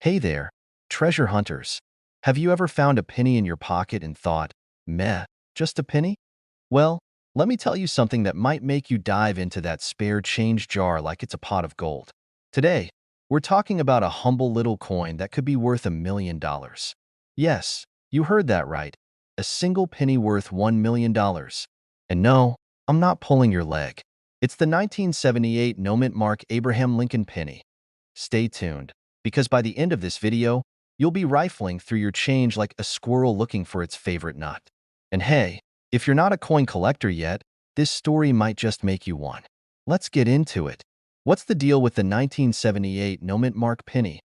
Hey there, treasure hunters. Have you ever found a penny in your pocket and thought, meh, just a penny? Well, let me tell you something that might make you dive into that spare change jar like it's a pot of gold. Today, we're talking about a humble little coin that could be worth $1 million. Yes, you heard that right. A single penny worth $1 million. And no, I'm not pulling your leg. It's the 1978 no-mint mark Abraham Lincoln penny. Stay tuned, because by the end of this video, you'll be rifling through your change like a squirrel looking for its favorite nut. And hey, if you're not a coin collector yet, this story might just make you one. Let's get into it. What's the deal with the 1978 no-mint mark penny?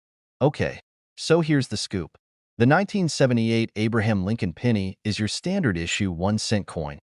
Okay, so here's the scoop. The 1978 Abraham Lincoln penny is your standard issue 1-cent coin.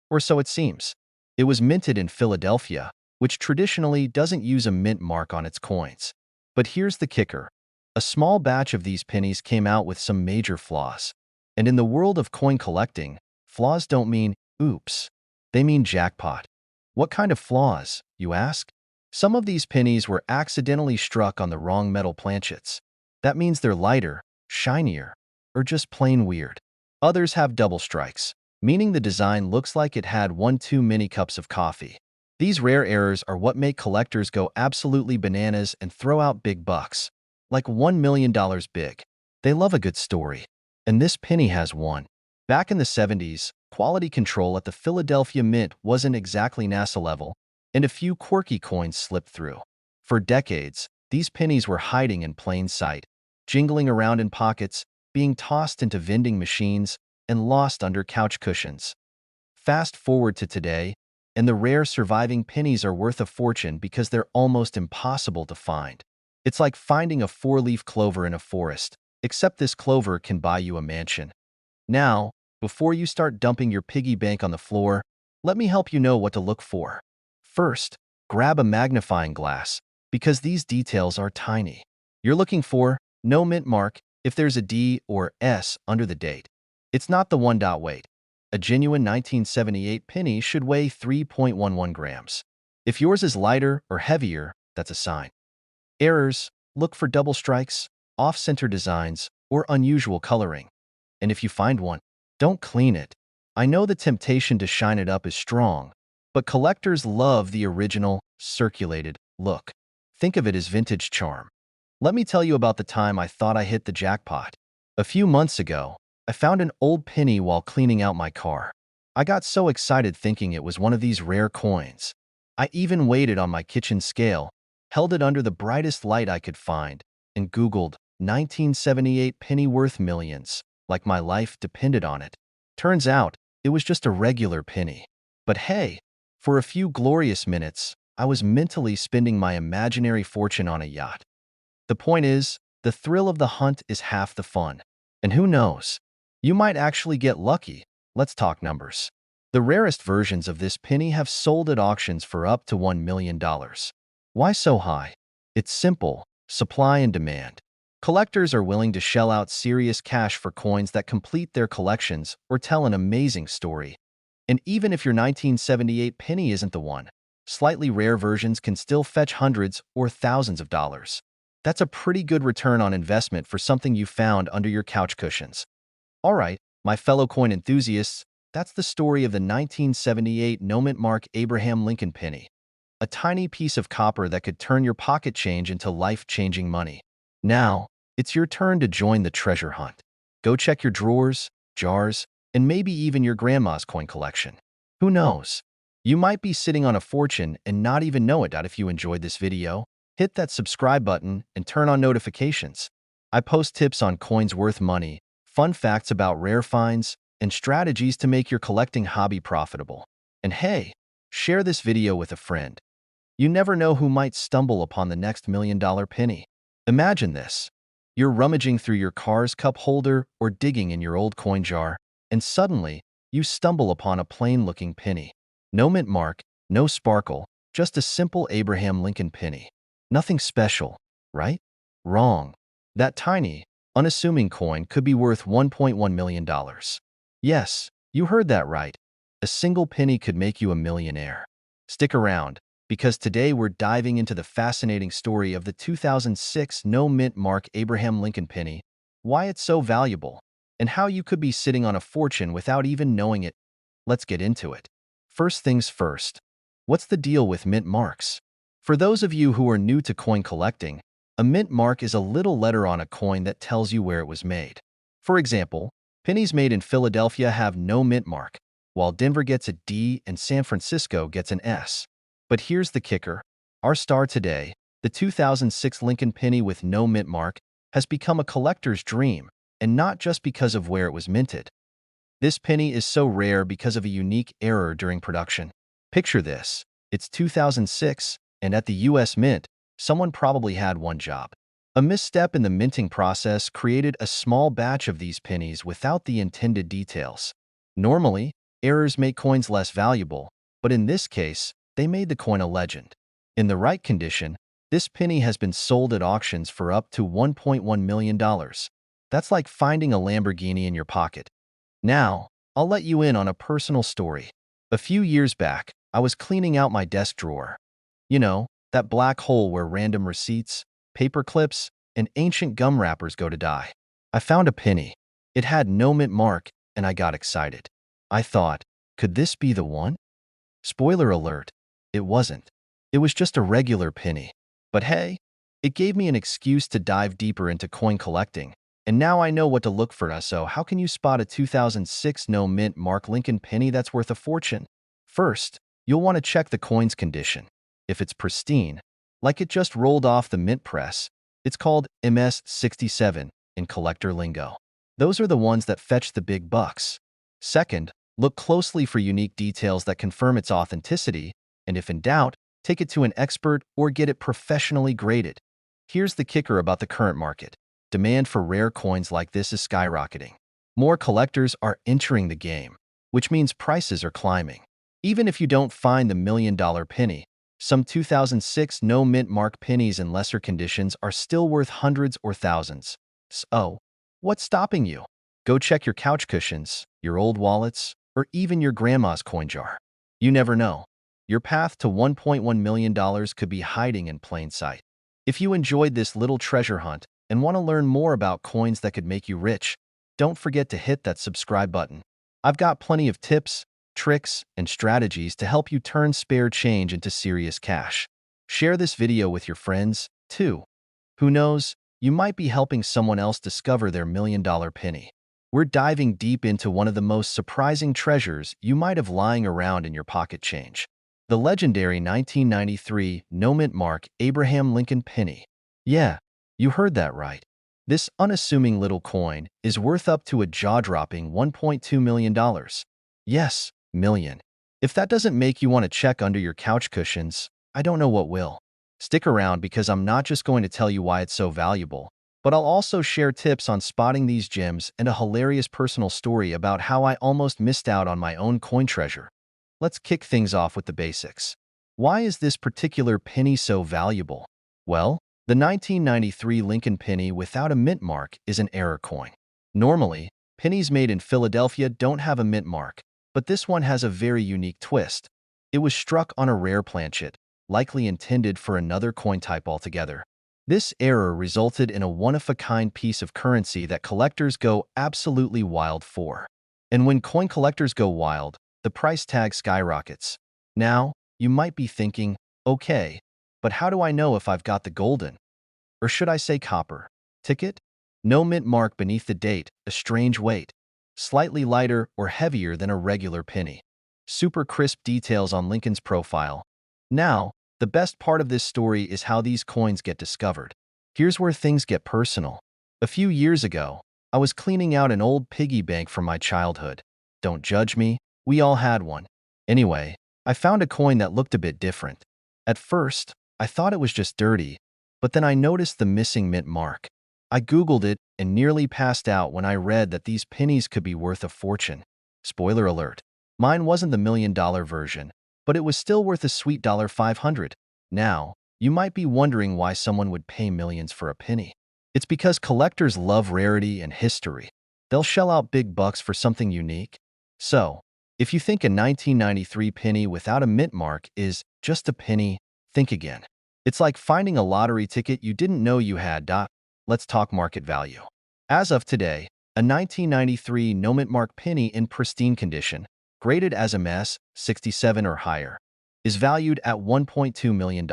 Or so it seems. It was minted in Philadelphia, which traditionally doesn't use a mint mark on its coins. But here's the kicker. A small batch of these pennies came out with some major flaws. And in the world of coin collecting, flaws don't mean oops. They mean jackpot. What kind of flaws, you ask? Some of these pennies were accidentally struck on the wrong metal planchets. That means they're lighter, shinier, or just plain weird. Others have double strikes, meaning the design looks like it had one too many cups of coffee. These rare errors are what make collectors go absolutely bananas and throw out big bucks. Like $1 million big. They love a good story. And this penny has one. Back in the 70s, quality control at the Philadelphia Mint wasn't exactly NASA level, and a few quirky coins slipped through. For decades, these pennies were hiding in plain sight, jingling around in pockets, being tossed into vending machines, and lost under couch cushions. Fast forward to today, and the rare surviving pennies are worth a fortune because they're almost impossible to find. It's like finding a four-leaf clover in a forest, except this clover can buy you a mansion. Now, before you start dumping your piggy bank on the floor, let me help you know what to look for. First, grab a magnifying glass, because these details are tiny. You're looking for no mint mark if there's a D or S under the date. It's not the one dot weight. A genuine 1978 penny should weigh 3.11 grams. If yours is lighter or heavier, that's a sign. Errors: look for double strikes, off-center designs, or unusual coloring. And if you find one, don't clean it. I know the temptation to shine it up is strong, but collectors love the original, circulated look. Think of it as vintage charm. Let me tell you about the time I thought I hit the jackpot. A few months ago, I found an old penny while cleaning out my car. I got so excited thinking it was one of these rare coins. I even weighed it on my kitchen scale, held it under the brightest light I could find, and Googled 1978 penny worth millions, like my life depended on it. Turns out, it was just a regular penny. But hey, for a few glorious minutes, I was mentally spending my imaginary fortune on a yacht. The point is, the thrill of the hunt is half the fun. And who knows? You might actually get lucky. Let's talk numbers. The rarest versions of this penny have sold at auctions for up to $1 million. Why so high? It's simple: supply and demand. Collectors are willing to shell out serious cash for coins that complete their collections or tell an amazing story. And even if your 1978 penny isn't the one, slightly rare versions can still fetch hundreds or thousands of dollars. That's a pretty good return on investment for something you found under your couch cushions. All right, my fellow coin enthusiasts, that's the story of the 1978 no-mint mark Abraham Lincoln penny. A tiny piece of copper that could turn your pocket change into life-changing money. Now, it's your turn to join the treasure hunt. Go check your drawers, jars, and maybe even your grandma's coin collection. Who knows? You might be sitting on a fortune and not even know it. If you enjoyed this video, hit that subscribe button and turn on notifications. I post tips on coins worth money, fun facts about rare finds, and strategies to make your collecting hobby profitable. And hey, share this video with a friend. You never know who might stumble upon the next $1 million penny. Imagine this. You're rummaging through your car's cup holder or digging in your old coin jar, and suddenly, you stumble upon a plain-looking penny. No mint mark, no sparkle, just a simple Abraham Lincoln penny. Nothing special, right? Wrong. That tiny, unassuming coin could be worth $1.1 million. Yes, you heard that right. A single penny could make you a millionaire. Stick around, because today we're diving into the fascinating story of the 2006 no-mint mark Abraham Lincoln penny, why it's so valuable, and how you could be sitting on a fortune without even knowing it. Let's get into it. First things first, what's the deal with mint marks? For those of you who are new to coin collecting, a mint mark is a little letter on a coin that tells you where it was made. For example, pennies made in Philadelphia have no mint mark, while Denver gets a D and San Francisco gets an S. But here's the kicker. Our star today, the 2006 Lincoln penny with no mint mark, has become a collector's dream, and not just because of where it was minted. This penny is so rare because of a unique error during production. Picture this. It's 2006, and at the US Mint, someone probably had one job. A misstep in the minting process created a small batch of these pennies without the intended details. Normally, errors make coins less valuable, but in this case, they made the coin a legend. In the right condition, this penny has been sold at auctions for up to $1.1 million. That's like finding a Lamborghini in your pocket. Now, I'll let you in on a personal story. A few years back, I was cleaning out my desk drawer. You know, that black hole where random receipts, paper clips, and ancient gum wrappers go to die. I found a penny. It had no mint mark, and I got excited. I thought, could this be the one? Spoiler alert, it wasn't. It was just a regular penny. But hey, it gave me an excuse to dive deeper into coin collecting. And now I know what to look for. So how can you spot a 2006 no mint mark Lincoln penny that's worth a fortune? First, you'll want to check the coin's condition. If it's pristine, like it just rolled off the mint press, it's called MS-67 in collector lingo. Those are the ones that fetch the big bucks. Second, look closely for unique details that confirm its authenticity, and if in doubt, take it to an expert or get it professionally graded. Here's the kicker about the current market. Demand for rare coins like this is skyrocketing. More collectors are entering the game, which means prices are climbing. Even if you don't find the million-dollar penny, some 2006 no-mint mark pennies in lesser conditions are still worth hundreds or thousands. So, what's stopping you? Go check your couch cushions, your old wallets, or even your grandma's coin jar. You never know. Your path to $1.1 million could be hiding in plain sight. If you enjoyed this little treasure hunt and want to learn more about coins that could make you rich, don't forget to hit that subscribe button. I've got plenty of tips, tricks, and strategies to help you turn spare change into serious cash. Share this video with your friends, too. Who knows, you might be helping someone else discover their million-dollar penny. We're diving deep into one of the most surprising treasures you might have lying around in your pocket change. The legendary 1993 no-mint mark Abraham Lincoln penny. Yeah, you heard that right. This unassuming little coin is worth up to a jaw-dropping $1.2 million. Yes, million. If that doesn't make you want to check under your couch cushions, I don't know what will. Stick around because I'm not just going to tell you why it's so valuable, but I'll also share tips on spotting these gems and a hilarious personal story about how I almost missed out on my own coin treasure. Let's kick things off with the basics. Why is this particular penny so valuable? Well, the 1993 Lincoln penny without a mint mark is an error coin. Normally, pennies made in Philadelphia don't have a mint mark, but this one has a very unique twist. It was struck on a rare planchet, likely intended for another coin type altogether. This error resulted in a one-of-a-kind piece of currency that collectors go absolutely wild for. And when coin collectors go wild, the price tag skyrockets. Now, you might be thinking, okay, but how do I know if I've got the golden, or should I say copper, ticket? No mint mark beneath the date, a strange weight, slightly lighter or heavier than a regular penny. Super crisp details on Lincoln's profile. Now, the best part of this story is how these coins get discovered. Here's where things get personal. A few years ago, I was cleaning out an old piggy bank from my childhood. Don't judge me, we all had one. Anyway, I found a coin that looked a bit different. At first, I thought it was just dirty, but then I noticed the missing mint mark. I Googled it and nearly passed out when I read that these pennies could be worth a fortune. Spoiler alert. Mine wasn't the million-dollar version, but it was still worth a sweet $500. Now, you might be wondering why someone would pay millions for a penny. It's because collectors love rarity and history. They'll shell out big bucks for something unique. So, If you think a 1993 penny without a mint mark is just a penny, think again. It's like finding a lottery ticket you didn't know you had. Let's talk market value. As of today, a 1993 no mint mark penny in pristine condition, graded as a mess, 67 or higher, is valued at $1.2 million.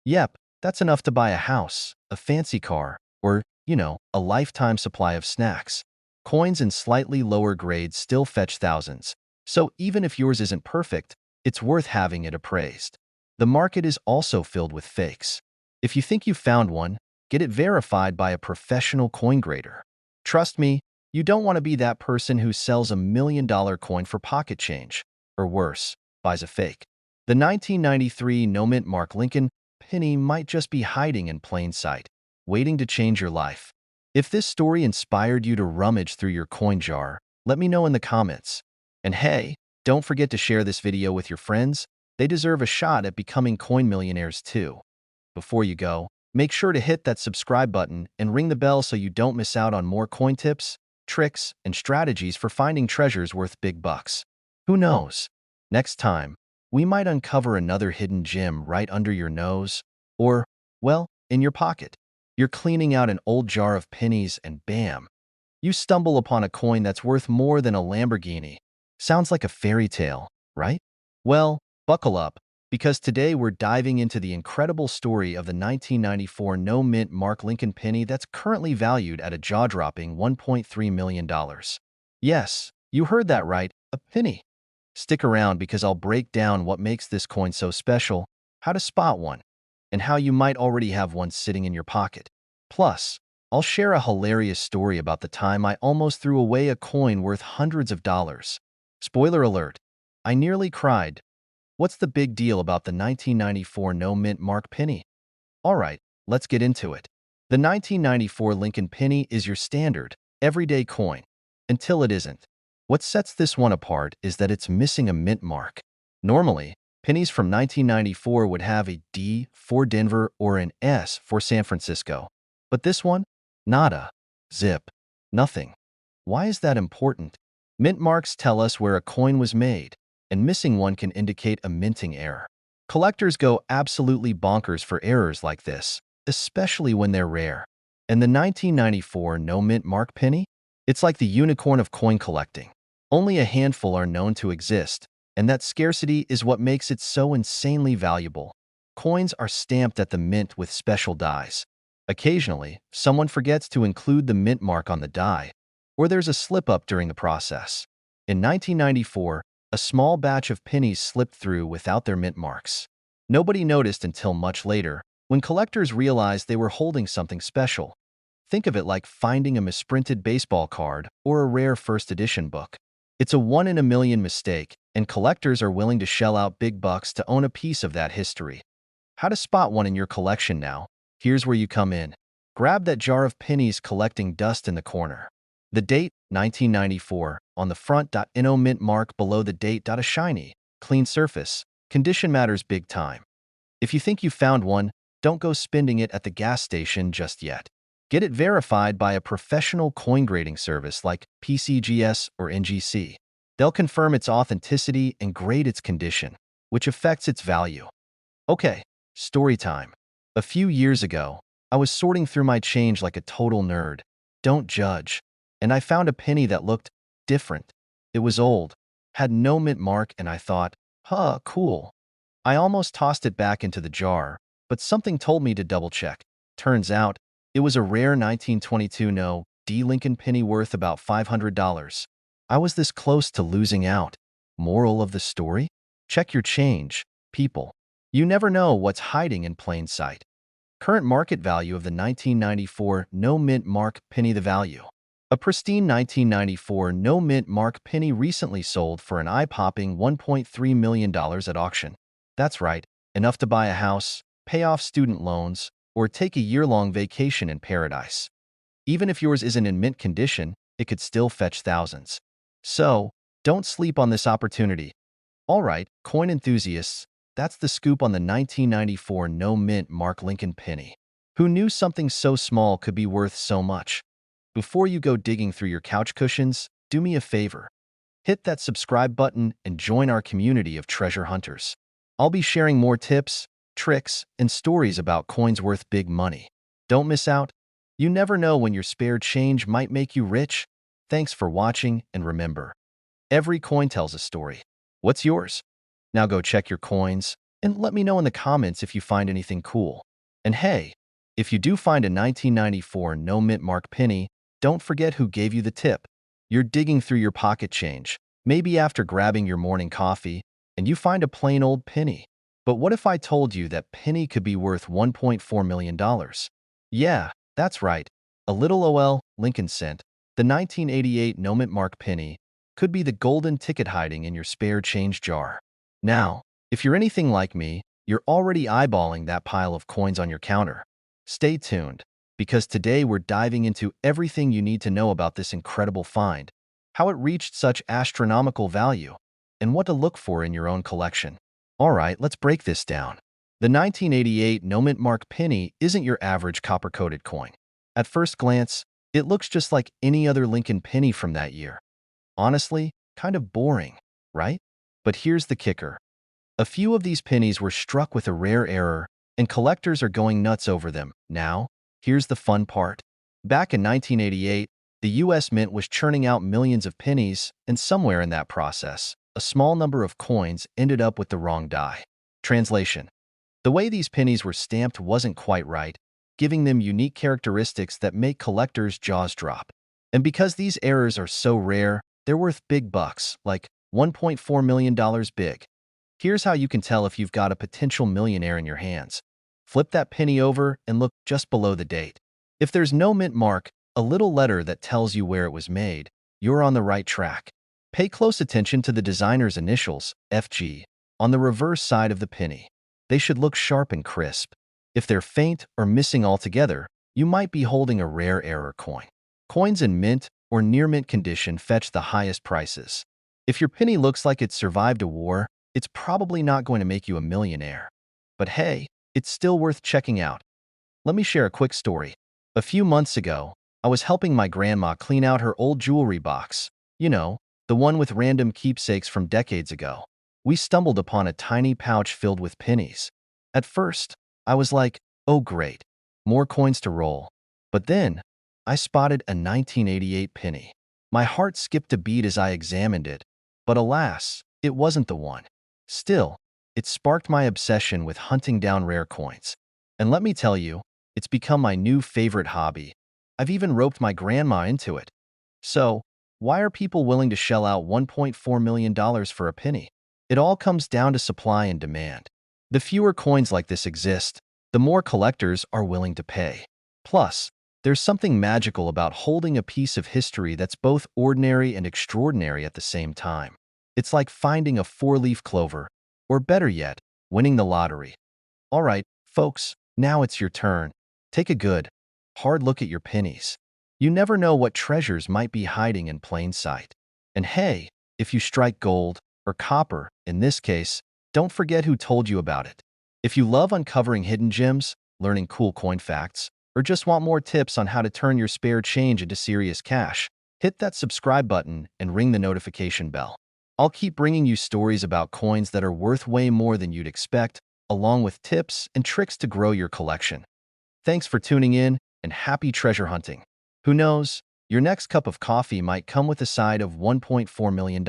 Yep, that's enough to buy a house, a fancy car, or, a lifetime supply of snacks. Coins in slightly lower grades still fetch thousands. So even if yours isn't perfect, it's worth having it appraised. The market is also filled with fakes. If you think you found one, get it verified by a professional coin grader. Trust me, you don't want to be that person who sells $1 million coin for pocket change, or worse, buys a fake. The 1993 no mint mark Lincoln penny might just be hiding in plain sight, waiting to change your life. If this story inspired you to rummage through your coin jar, let me know in the comments. And hey, don't forget to share this video with your friends. They deserve a shot at becoming coin millionaires too. Before you go, make sure to hit that subscribe button and ring the bell so you don't miss out on more coin tips, tricks, and strategies for finding treasures worth big bucks. Who knows? Next time, we might uncover another hidden gem right under your nose, or, well, in your pocket. You're cleaning out an old jar of pennies and bam, you stumble upon a coin that's worth more than a Lamborghini. Sounds like a fairy tale, right? Well, buckle up, because today we're diving into the incredible story of the 1994 no mint mark Lincoln penny that's currently valued at a jaw-dropping $1.3 million. Yes, you heard that right, a penny. Stick around because I'll break down what makes this coin so special, how to spot one, and how you might already have one sitting in your pocket. Plus, I'll share a hilarious story about the time I almost threw away a coin worth hundreds of dollars. Spoiler alert, I nearly cried. What's the big deal about the 1994 no mint mark penny? Alright, let's get into it. The 1994 Lincoln penny is your standard, everyday coin. Until it isn't. What sets this one apart is that it's missing a mint mark. Normally, pennies from 1994 would have a D for Denver or an S for San Francisco. But this one? Nada. Zip. Nothing. Why is that important? Mint marks tell us where a coin was made, and missing one can indicate a minting error. Collectors go absolutely bonkers for errors like this, especially when they're rare. And the 1994 no mint mark penny? It's like the unicorn of coin collecting. Only a handful are known to exist, and that scarcity is what makes it so insanely valuable. Coins are stamped at the mint with special dies. Occasionally, someone forgets to include the mint mark on the die, or there's a slip-up during the process. In 1994, a small batch of pennies slipped through without their mint marks. Nobody noticed until much later, when collectors realized they were holding something special. Think of it like finding a misprinted baseball card or a rare first edition book. It's a one-in-a-million mistake, and collectors are willing to shell out big bucks to own a piece of that history. How to spot one in your collection now? Here's where you come in. Grab that jar of pennies collecting dust in the corner. The date, 1994, on the front. No mint mark below the date. A shiny, clean surface. Condition matters big time. If you think you found one, don't go spending it at the gas station just yet. Get it verified by a professional coin grading service like PCGS or NGC. They'll confirm its authenticity and grade its condition, which affects its value. Okay, story time. A few years ago, I was sorting through my change like a total nerd. Don't judge. And I found a penny that looked different. It was old, had no mint mark, and I thought, cool. I almost tossed it back into the jar, but something told me to double-check. Turns out, it was a rare 1922 no D Lincoln penny worth about $500. I was this close to losing out. Moral of the story? Check your change, people. You never know what's hiding in plain sight. Current market value of the 1994 no mint mark penny. The value. A pristine 1994 no mint mark penny recently sold for an eye-popping $1.3 million at auction. That's right, enough to buy a house, pay off student loans, or take a year-long vacation in paradise. Even if yours isn't in mint condition, it could still fetch thousands. So, don't sleep on this opportunity. Alright, coin enthusiasts, that's the scoop on the 1994 no mint mark Lincoln penny. Who knew something so small could be worth so much? Before you go digging through your couch cushions, do me a favor. hit that subscribe button and join our community of treasure hunters. I'll be sharing more tips, tricks, and stories about coins worth big money. Don't miss out. You never know when your spare change might make you rich. Thanks for watching, and remember, every coin tells a story. What's yours? Now go check your coins and let me know in the comments if you find anything cool. And hey, if you do find a 1994 no mint mark penny, don't forget who gave you the tip. You're digging through your pocket change, maybe after grabbing your morning coffee, and you find a plain old penny. But what if I told you that penny could be worth $1.4 million? Yeah, that's right. A little OL Lincoln cent, the 1988 no mint mark penny, could be the golden ticket hiding in your spare change jar. Now, if you're anything like me, you're already eyeballing that pile of coins on your counter. Stay tuned, because today we're diving into everything you need to know about this incredible find, how it reached such astronomical value, and what to look for in your own collection. Alright, let's break this down. The 1988 no mint mark penny isn't your average copper-coated coin. At first glance, it looks just like any other Lincoln penny from that year. Honestly, kind of boring, right? But here's the kicker. A few of these pennies were struck with a rare error, and collectors are going nuts over them. Now, here's the fun part. Back in 1988, the U.S. Mint was churning out millions of pennies, and somewhere in that process, a small number of coins ended up with the wrong die. Translation: the way these pennies were stamped wasn't quite right, giving them unique characteristics that make collectors' jaws drop. And because these errors are so rare, they're worth big bucks, like $1.4 million big. Here's how you can tell if you've got a potential millionaire in your hands. Flip that penny over and look just below the date. If there's no mint mark, a little letter that tells you where it was made, you're on the right track. Pay close attention to the designer's initials, FG, on the reverse side of the penny. They should look sharp and crisp. If they're faint or missing altogether, you might be holding a rare error coin. Coins in mint or near mint condition fetch the highest prices. If your penny looks like it survived a war, it's probably not going to make you a millionaire. But hey, it's still worth checking out. Let me share a quick story. A few months ago, I was helping my grandma clean out her old jewelry box. You know, the one with random keepsakes from decades ago. We stumbled upon a tiny pouch filled with pennies. At first, I was like, oh great, more coins to roll. But then, I spotted a 1988 penny. My heart skipped a beat as I examined it, but alas, it wasn't the one. Still, it sparked my obsession with hunting down rare coins. And let me tell you, it's become my new favorite hobby. I've even roped my grandma into it. So, why are people willing to shell out $1.4 million for a penny? It all comes down to supply and demand. The fewer coins like this exist, the more collectors are willing to pay. Plus, there's something magical about holding a piece of history that's both ordinary and extraordinary at the same time. It's like finding a four-leaf clover, or better yet, winning the lottery. All right, folks, now it's your turn. Take a good, hard look at your pennies. You never know what treasures might be hiding in plain sight. And hey, if you strike gold, or copper, in this case, don't forget who told you about it. If you love uncovering hidden gems, learning cool coin facts, or just want more tips on how to turn your spare change into serious cash, hit that subscribe button and ring the notification bell. I'll keep bringing you stories about coins that are worth way more than you'd expect, along with tips and tricks to grow your collection. Thanks for tuning in, and happy treasure hunting. Who knows, your next cup of coffee might come with a side of $1.4 million.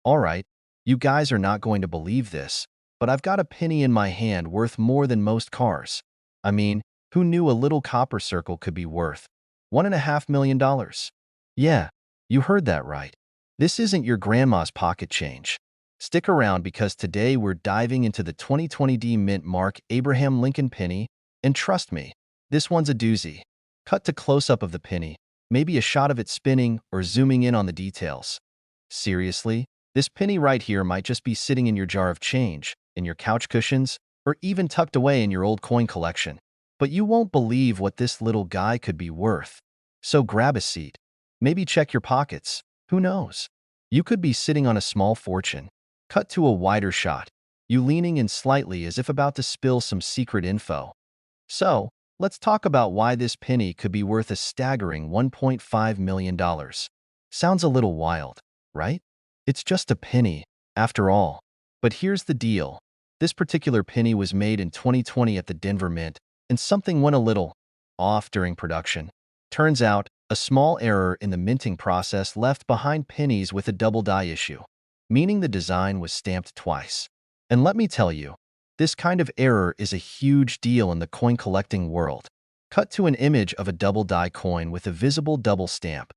All right, you guys are not going to believe this, but I've got a penny in my hand worth more than most cars. I mean, who knew a little copper circle could be worth $1.5 million? Yeah, you heard that right. This isn't your grandma's pocket change. Stick around, because today we're diving into the 2020 mint mark Abraham Lincoln penny, and trust me, this one's a doozy. Cut to close-up of the penny, maybe a shot of it spinning or zooming in on the details. Seriously, this penny right here might just be sitting in your jar of change, in your couch cushions, or even tucked away in your old coin collection. But you won't believe what this little guy could be worth. So grab a seat. Maybe check your pockets. Who knows? You could be sitting on a small fortune. Cut to a wider shot, you leaning in slightly as if about to spill some secret info. So, let's talk about why this penny could be worth a staggering $1.5 million. Sounds a little wild, right? It's just a penny, after all. But here's the deal. This particular penny was made in 2020 at the Denver Mint, and something went a little off during production. Turns out, a small error in the minting process left behind pennies with a double die issue, meaning the design was stamped twice. And let me tell you, this kind of error is a huge deal in the coin collecting world. Cut to an image of a double die coin with a visible double stamp.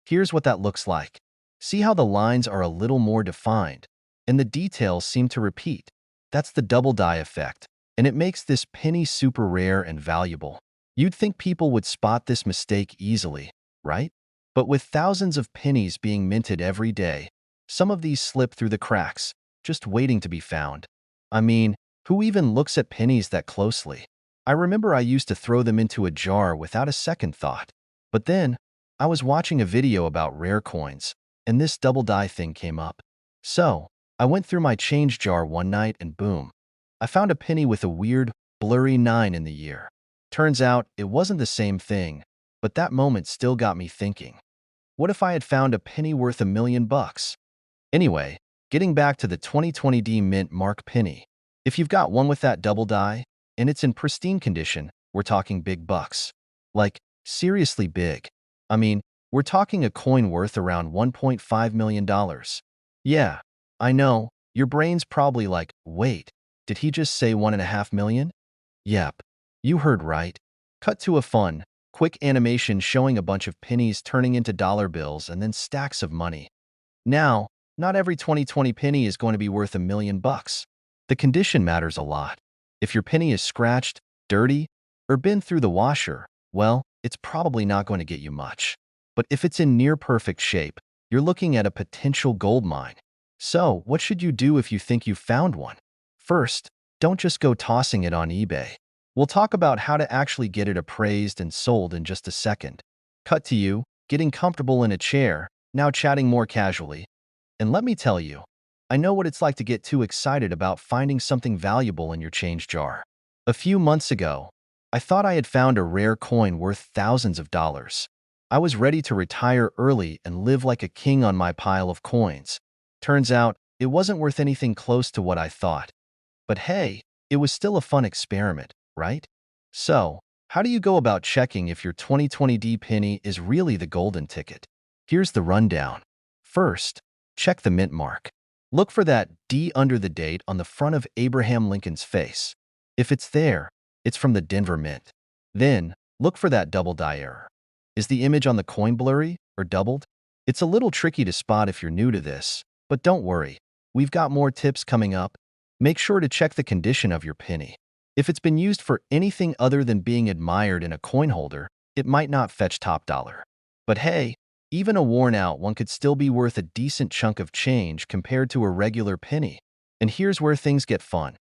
Here's what that looks like. See how the lines are a little more defined, and the details seem to repeat. That's the double die effect, and it makes this penny super rare and valuable. You'd think people would spot this mistake easily, right? But with thousands of pennies being minted every day, some of these slip through the cracks, just waiting to be found. I mean, who even looks at pennies that closely? I remember I used to throw them into a jar without a second thought. But then, I was watching a video about rare coins, and this double die thing came up. So, I went through my change jar one night and boom, I found a penny with a weird, blurry 9 in the year. Turns out, it wasn't the same thing, but that moment still got me thinking. What if I had found a penny worth $1,000,000? Anyway, getting back to the 2020D Mint Mark penny. If you've got one with that double die, and it's in pristine condition, we're talking big bucks. Like, seriously big. I mean, we're talking a coin worth around $1.5 million. Yeah, I know, your brain's probably like, wait, did he just say 1.5 million? Yep, you heard right. Cut to a fun, quick animation showing a bunch of pennies turning into dollar bills and then stacks of money. Now, not every 2020 penny is going to be worth $1,000,000. The condition matters a lot. If your penny is scratched, dirty, or been through the washer, well, it's probably not going to get you much. But if it's in near-perfect shape, you're looking at a potential gold mine. So, what should you do if you think you found one? First, don't just go tossing it on eBay. We'll talk about how to actually get it appraised and sold in just a second. Cut to you, getting comfortable in a chair, now chatting more casually. And let me tell you, I know what it's like to get too excited about finding something valuable in your change jar. A few months ago, I thought I had found a rare coin worth thousands of dollars. I was ready to retire early and live like a king on my pile of coins. Turns out, it wasn't worth anything close to what I thought. But hey, it was still a fun experiment, right? So, how do you go about checking if your 2020D penny is really the golden ticket? Here's the rundown. First, check the mint mark. Look for that D under the date on the front of Abraham Lincoln's face. If it's there, it's from the Denver Mint. Then, look for that double die error. Is the image on the coin blurry or doubled? It's a little tricky to spot if you're new to this, but don't worry. We've got more tips coming up. Make sure to check the condition of your penny. If it's been used for anything other than being admired in a coin holder, it might not fetch top dollar. But hey, even a worn-out one could still be worth a decent chunk of change compared to a regular penny. And here's where things get fun.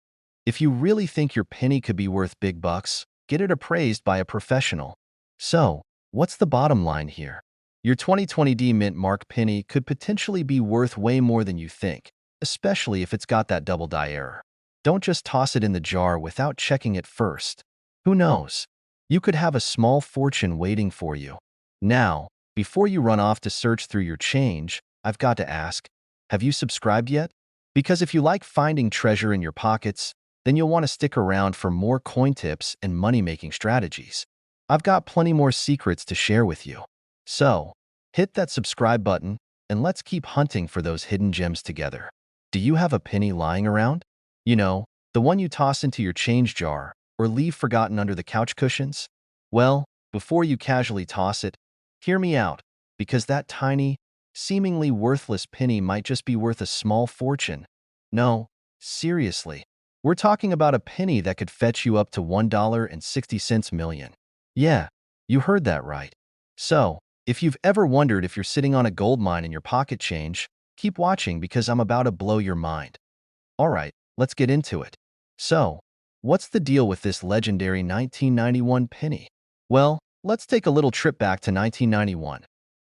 If you really think your penny could be worth big bucks, get it appraised by a professional. So, what's the bottom line here? Your 2020D Mint Mark penny could potentially be worth way more than you think, especially if it's got that double die error. Don't just toss it in the jar without checking it first. Who knows? You could have a small fortune waiting for you. Now, before you run off to search through your change, I've got to ask, have you subscribed yet? Because if you like finding treasure in your pockets, then you'll want to stick around for more coin tips and money-making strategies. I've got plenty more secrets to share with you. So, hit that subscribe button, and let's keep hunting for those hidden gems together. Do you have a penny lying around? You know, the one you toss into your change jar or leave forgotten under the couch cushions? Well, before you casually toss it, hear me out, because that tiny, seemingly worthless penny might just be worth a small fortune. No, seriously. We're talking about a penny that could fetch you up to $1.60 million. Yeah, you heard that right. So, if you've ever wondered if you're sitting on a gold mine in your pocket change, keep watching because I'm about to blow your mind. Alright, let's get into it. So, what's the deal with this legendary 1991 penny? Well, let's take a little trip back to 1991.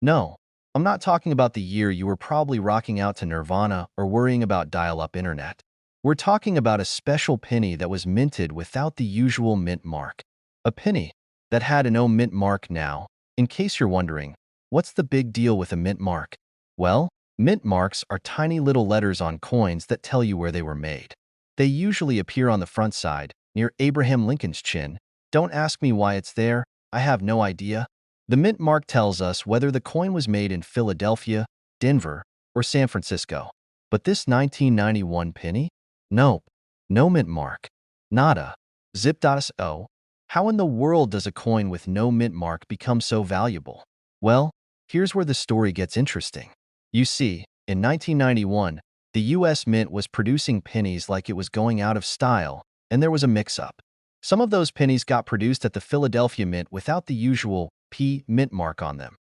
No, I'm not talking about the year you were probably rocking out to Nirvana or worrying about dial-up internet. We're talking about a special penny that was minted without the usual mint mark. A penny that had an mint mark now. In case you're wondering, what's the big deal with a mint mark? Well, Mint marks are tiny little letters on coins that tell you where they were made. They usually appear on the front side, near Abraham Lincoln's chin. Don't ask me why it's there, I have no idea. The mint mark tells us whether the coin was made in Philadelphia, Denver, or San Francisco. But this 1991 penny? Nope. No mint mark. Nada. Zip.so. How in the world does a coin with no mint mark become so valuable? Well, here's where the story gets interesting. You see, in 1991, the US Mint was producing pennies like it was going out of style, and there was a mix-up. Some of those pennies got produced at the Philadelphia Mint without the usual P mint mark on them.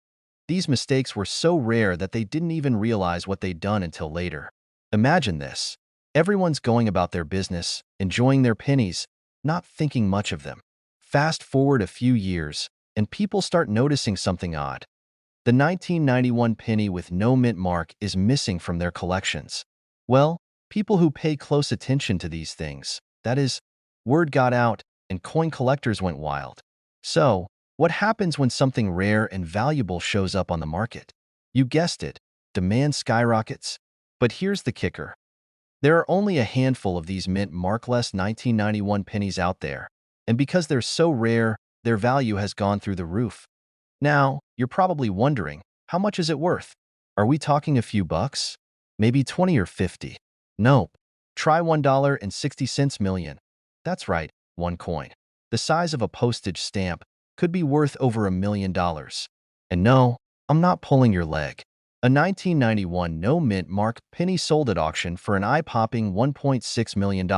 These mistakes were so rare that they didn't even realize what they'd done until later. Imagine this. Everyone's going about their business, enjoying their pennies, not thinking much of them. Fast forward a few years, and people start noticing something odd. The 1991 penny with no mint mark is missing from their collections. Well, people who pay close attention to these things, that is, word got out and coin collectors went wild. So, what happens when something rare and valuable shows up on the market? You guessed it, demand skyrockets. But here's the kicker. There are only a handful of these mint markless 1991 pennies out there, and because they're so rare, their value has gone through the roof. Now, you're probably wondering, how much is it worth? Are we talking a few bucks? Maybe 20 or 50? Nope. Try $1.60 million. That's right, one coin. The size of a postage stamp could be worth over $1 million. And no, I'm not pulling your leg. A 1991 no-mint mark penny sold at auction for an eye-popping $1.6 million.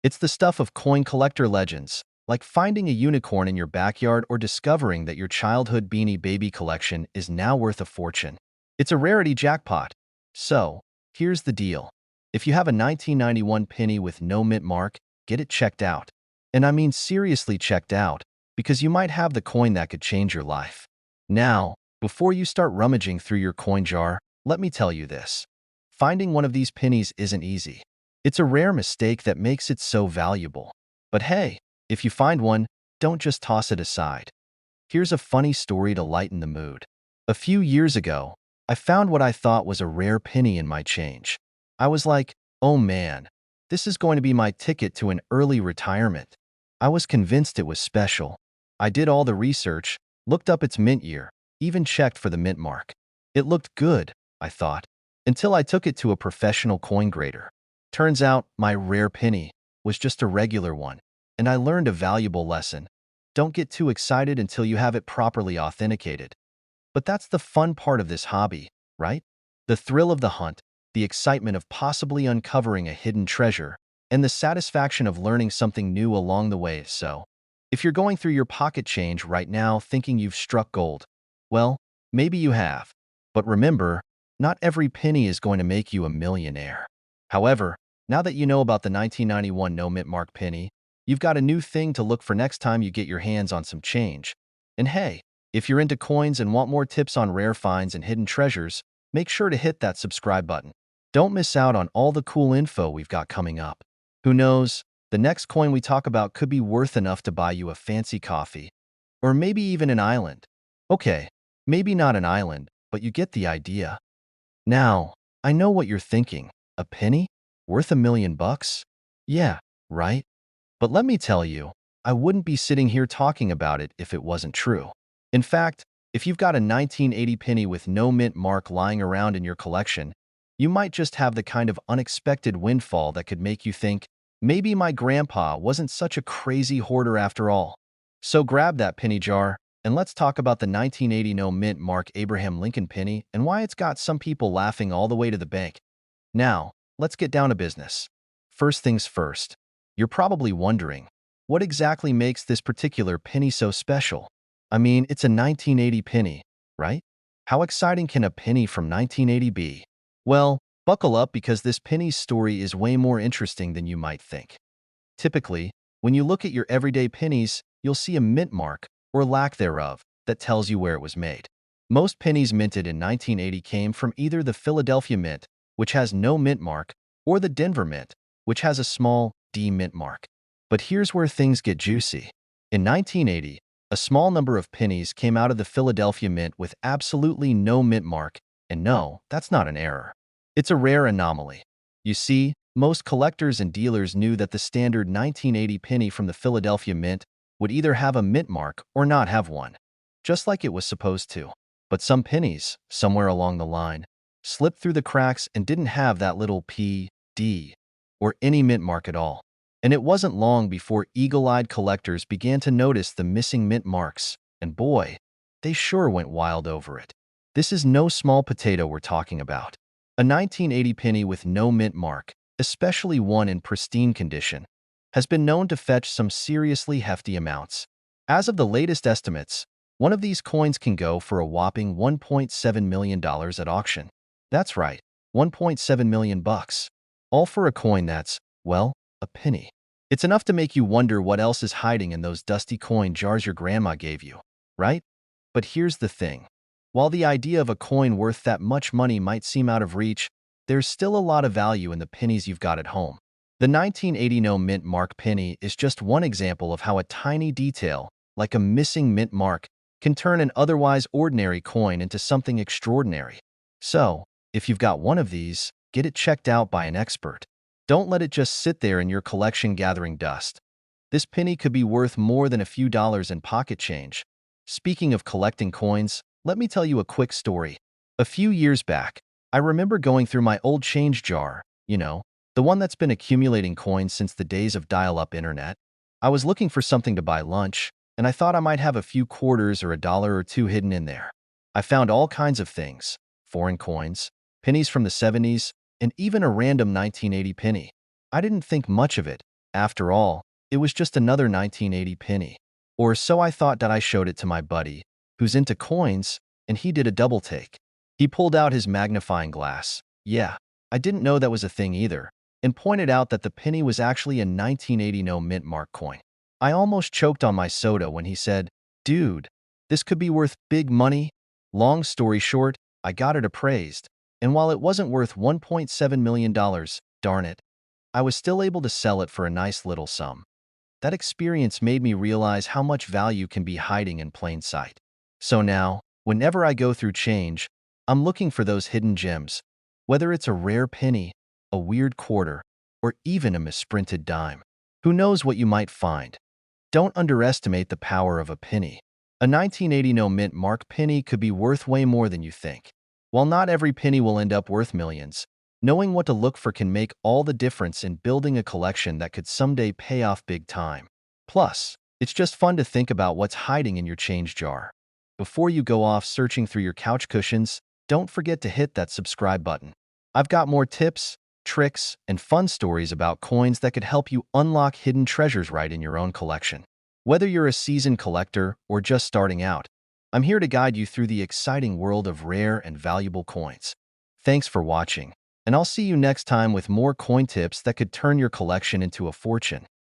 It's the stuff of coin collector legends, like finding a unicorn in your backyard or discovering that your childhood Beanie Baby collection is now worth a fortune. It's a rarity jackpot. So, here's the deal. If you have a 1991 penny with no mint mark, get it checked out. And I mean seriously checked out, because you might have the coin that could change your life. Now, before you start rummaging through your coin jar, let me tell you this. Finding one of these pennies isn't easy. It's a rare mistake that makes it so valuable. But hey, if you find one, don't just toss it aside. Here's a funny story to lighten the mood. A few years ago, I found what I thought was a rare penny in my change. I was like, oh man, this is going to be my ticket to an early retirement. I was convinced it was special. I did all the research, looked up its mint year, even checked for the mint mark. It looked good, I thought, until I took it to a professional coin grader. Turns out my rare penny was just a regular one, and I learned a valuable lesson. Don't get too excited until you have it properly authenticated. But that's the fun part of this hobby, right? The thrill of the hunt, the excitement of possibly uncovering a hidden treasure, and the satisfaction of learning something new along the way. So, if you're going through your pocket change right now thinking you've struck gold, well, maybe you have. But remember, not every penny is going to make you a millionaire. However, now that you know about the 1991 no mint mark penny, you've got a new thing to look for next time you get your hands on some change. And hey, if you're into coins and want more tips on rare finds and hidden treasures, make sure to hit that subscribe button. Don't miss out on all the cool info we've got coming up. Who knows, the next coin we talk about could be worth enough to buy you a fancy coffee. Or maybe even an island. Okay, maybe not an island, but you get the idea. Now, I know what you're thinking. A penny? Worth $1 million? Yeah, right? But let me tell you, I wouldn't be sitting here talking about it if it wasn't true. In fact, if you've got a 1980 penny with no mint mark lying around in your collection, you might just have the kind of unexpected windfall that could make you think, maybe my grandpa wasn't such a crazy hoarder after all. So grab that penny jar, and let's talk about the 1980 no mint mark Abraham Lincoln penny and why it's got some people laughing all the way to the bank. Now, let's get down to business. First things first, you're probably wondering, what exactly makes this particular penny so special? I mean, it's a 1980 penny, right? How exciting can a penny from 1980 be? Well, buckle up because this penny's story is way more interesting than you might think. Typically, when you look at your everyday pennies, you'll see a mint mark, or lack thereof, that tells you where it was made. Most pennies minted in 1980 came from either the Philadelphia Mint, which has no mint mark, or the Denver Mint, which has a small D mint mark. But here's where things get juicy. In 1980, a small number of pennies came out of the Philadelphia Mint with absolutely no mint mark, And no, that's not an error. It's a rare anomaly. You see, most collectors and dealers knew that the standard 1980 penny from the Philadelphia Mint would either have a mint mark or not have one, just like it was supposed to. But some pennies, somewhere along the line, slipped through the cracks and didn't have that little P, D, or any mint mark at all. And it wasn't long before eagle-eyed collectors began to notice the missing mint marks, and boy, they sure went wild over it. This is no small potato we're talking about. A 1980 penny with no mint mark, especially one in pristine condition, has been known to fetch some seriously hefty amounts. As of the latest estimates, one of these coins can go for a whopping $1.7 million at auction. That's right, 1.7 million bucks. All for a coin that's, well, a penny. It's enough to make you wonder what else is hiding in those dusty coin jars your grandma gave you, right? But here's the thing. While the idea of a coin worth that much money might seem out of reach, there's still a lot of value in the pennies you've got at home. The 1980 no mint mark penny is just one example of how a tiny detail, like a missing mint mark, can turn an otherwise ordinary coin into something extraordinary. So, if you've got one of these, get it checked out by an expert. Don't let it just sit there in your collection gathering dust. This penny could be worth more than a few dollars in pocket change. Speaking of collecting coins, let me tell you a quick story. A few years back, I remember going through my old change jar, the one that's been accumulating coins since the days of dial-up internet. I was looking for something to buy lunch, and I thought I might have a few quarters or a dollar or two hidden in there. I found all kinds of things: foreign coins, pennies from the 70s, and even a random 1980 penny. I didn't think much of it. After all, it was just another 1980 penny. Or so I thought. That I showed it to my buddy, who's into coins, and he did a double take. He pulled out his magnifying glass. Yeah, I didn't know that was a thing either, and pointed out that the penny was actually a 1980 no mint mark coin. I almost choked on my soda when he said, "Dude, this could be worth big money." Long story short, I got it appraised, and while it wasn't worth $1.7 million, darn it, I was still able to sell it for a nice little sum. That experience made me realize how much value can be hiding in plain sight. So now, whenever I go through change, I'm looking for those hidden gems, whether it's a rare penny, a weird quarter, or even a misprinted dime. Who knows what you might find? Don't underestimate the power of a penny. A 1980 no mint mark penny could be worth way more than you think. While not every penny will end up worth millions, knowing what to look for can make all the difference in building a collection that could someday pay off big time. Plus, it's just fun to think about what's hiding in your change jar. Before you go off searching through your couch cushions, don't forget to hit that subscribe button. I've got more tips, tricks, and fun stories about coins that could help you unlock hidden treasures right in your own collection. Whether you're a seasoned collector or just starting out, I'm here to guide you through the exciting world of rare and valuable coins. Thanks for watching, and I'll see you next time with more coin tips that could turn your collection into a fortune.